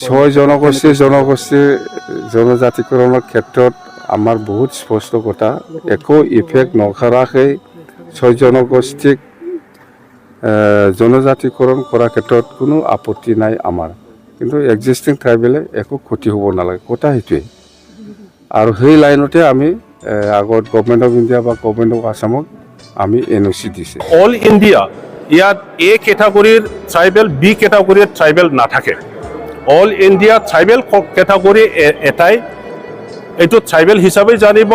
ছয় জনগোষ্ঠী জনজাতিকৰণৰ ক্ষেত্ৰত আমাৰ বহুত স্পষ্ট কথা একো ইফেক্ট নকৰাকৈ ছয় জনগোষ্ঠীক জনজাতিকৰণ কৰাৰ ক্ষেত্ৰত কোনো আপত্তি নাই আমাৰ কিন্তু এক্সিষ্টিং ট্ৰাইবেলে একো ক্ষতি হ'ব নালাগে কথা সেইটোৱে আৰু সেই লাইনতে আমি আগত গভৰ্ণমেণ্ট অফ ইণ্ডিয়া বা গভৰ্ণমেণ্ট অফ আছামক আমি NOC দিছে অল ইণ্ডিয়া ইয়াত A কেটাগৰীৰ ট্ৰাইবেল B কেটাগৰীৰ ট্ৰাইবেল নাথাকে অল ইণ্ডিয়া ট্ৰাইবেল কেটাগৰী এটাই এইটো ট্ৰাইবেল হিচাপে জানিব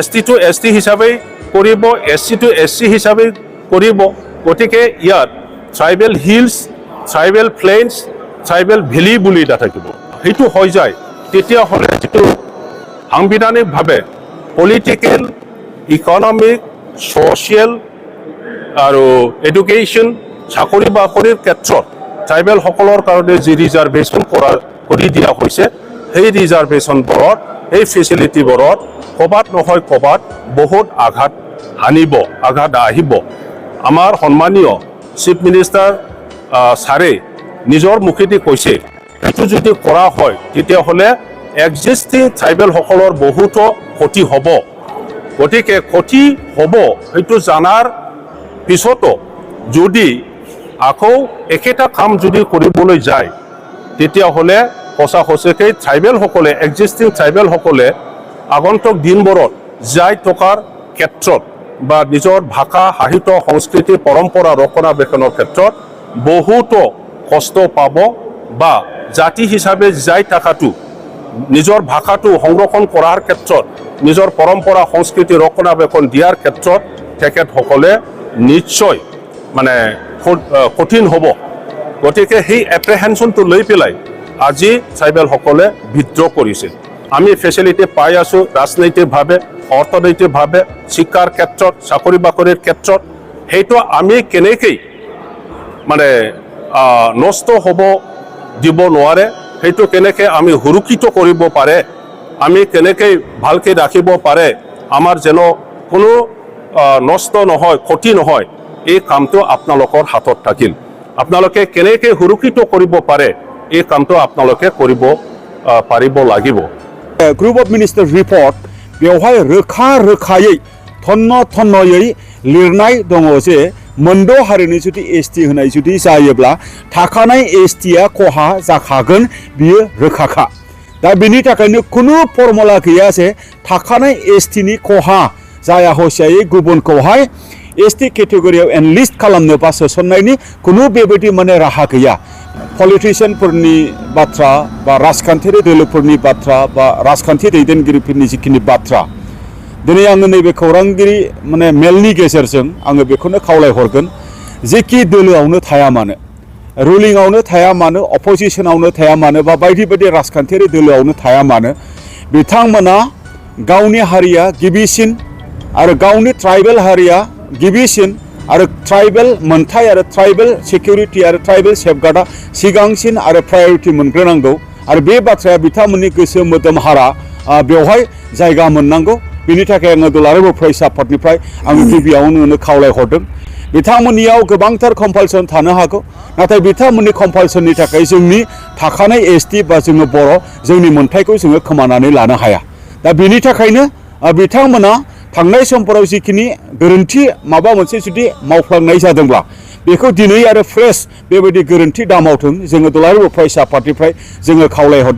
ST to ST হিচাপে কৰিব SC to SC হিচাপে কৰিব গতিকে ইয়াত tribal hills tribal plains tribal valley বুলি নাথাকিব সেইটো হৈ যায় তেতিয়াহ'লে যিটো সাংবিধানিকভাৱে পলিটিকেল ইকনমিক ছ'চিয়েল আৰু এডুকেশ্যন চাকৰি বাকৰিৰ ক্ষেত্ৰত ট্ৰাইবেলসকলৰ কাৰণে যি ৰিজাৰ্ভেশ্যন কৰি দিয়া হৈছে সেই ৰিজাৰ্ভেশ্যনবোৰত এই ফেচিলিটিবোৰত ক'ৰবাত নহয় ক'ৰবাত বহুত আঘাত আহিব আমাৰ সন্মানীয় চিফ মিনিষ্টাৰ ছাৰে নিজৰ মুখেদি কৈছে এইটো যদি কৰা হয় তেতিয়াহ'লে এক্সিষ্টিং ট্ৰাইবেলসকলৰ বহুতো ক্ষতি হ'ব গতিকে ক্ষতি হ'ব সেইটো জনাৰ পিছতো যদি আকৌ একেটা কাম যদি কৰিবলৈ যায় তেতিয়াহ'লে সঁচাকৈ ট্ৰাইবেলসকলে এক্সিষ্টিং ট্ৰাইবেলসকলে আগন্তুক দিনবোৰত যাই থকাৰ ক্ষেত্ৰত বা নিজৰ ভাষা সাহিত্য সংস্কৃতি পৰম্পৰা ৰক্ষণাবেক্ষণৰ ক্ষেত্ৰত বহুতো কষ্ট পাব বা জাতি হিচাপে যাই থকাটো নিজৰ ভাষাটো সংৰক্ষণ কৰাৰ ক্ষেত্ৰত নিজৰ পৰম্পৰা সংস্কৃতি ৰক্ষণাবেক্ষণ দিয়াৰ ক্ষেত্ৰত তেখেতসকলে নিশ্চয় মানে কঠিন হ'ব গতিকে সেই এপ্ৰিহেনশ্যনটো লৈ পেলাই আজি ট্ৰাইবেলসকলে বিদ্ৰোহ কৰিছে আমি ফেচিলিটি পাই আছোঁ ৰাজনৈতিকভাৱে অৰ্থনৈতিকভাৱে শিক্ষাৰ ক্ষেত্ৰত চাকৰি বাকৰিৰ ক্ষেত্ৰত সেইটো আমি কেনেকৈ মানে নষ্ট হ'ব দিব নোৱাৰে সেইটো কেনেকৈ আমি সুৰক্ষিত কৰিব পাৰে আমি কেনেকৈ ভালকৈ ৰাখিব পাৰে আমাৰ যেন কোনো নষ্ট নহয় ক্ষতি নহয় এই কামটো আপোনালোকৰ হাতত থাকিল আপোনালোকে কেনেকৈ সুৰক্ষিত কৰিব পাৰে এই কামটো আপোনালোকে কৰিব পাৰিব লাগিব গ্ৰুপ অফ মিনিষ্টাৰ ৰিপৰ্ট बेवहाय रोखा रोखायै थन्नयै लिरनाय दङ जे मोनद' हारिनि जुदि ST होनाय जुदि जायोब्ला थाखानाय STआ खहा जाखागोन बियो रोखाखा दा बिनि थाखायनो खुनु फर्मुला गैया जे थाखानाय STनि खहा जाया हसियायै गुबुनखौहाय ST केटेगरियाव एनलिस्ट खालामनो बा सोसननायनि खुनु बेबायदि माने राहा गैया पलिटिशियानफोरनि बाथ्रा बा राजखान्थियारि दोलोफोरनि बाथ्रा बा राजखान्थि दैदेनगिरिफोरनि जिखिनि बाथ्रा दिनै आङो नैबे खौरांगिरि माने मेलनि गेजेरजों आङो बेखौनो खावलायहरगोन जेखि दोलोआवनो थाया मानो रुलिंआवनो थाया मानो अपोजिशनावनो थाया मानो बा बायदि बायदि राजखान्थियारि दोलोआवनो थाया मानो बिथांमोना गावनि हारिया गिबिसिन आरो गावनि ट्राइबेल हारिया गिबिसिन आरो ट्राइबेल मोनथाय आरो ट्राइबेल सिकिउरिटि आरो ट्राइबेल सेफगार्डआ सिगांसिन आरो प्रायोरिटि मोनग्रोनांगौ आरो बे बाथ्राया बिथांमोननि गोसो मोदोम हारा बेवहाय जायगा मोननांगौ बिनि थाखाय आङो दुलाराय बर' फरायसा आफादनिफ्राय आङो गिबियावनो खावलायहरदों बिथांमोननियाव गोबांथार कम्पालसन थानो हागौ नाथाय बिथांमोननि कम्पालसननि थाखाय जोंनि थाखानाय ST बा जोङो बर' जोंनि मोनथायखौ जोङो खोमानानै लानो हाया दा बिनि थाखायनो बिथांमोना थांनाय समफोराव जिखिनि गोरोन्थि माबा मोनसे जुदि मावफ्लांनाय जादोंब्ला बेखौ दिनै आरो फ्रेश बेबायदि गोरोन्थि दामावथों जोङो दुलाराय बर' फरायसा आफादनिफ्राय जोङो खावलायहरदों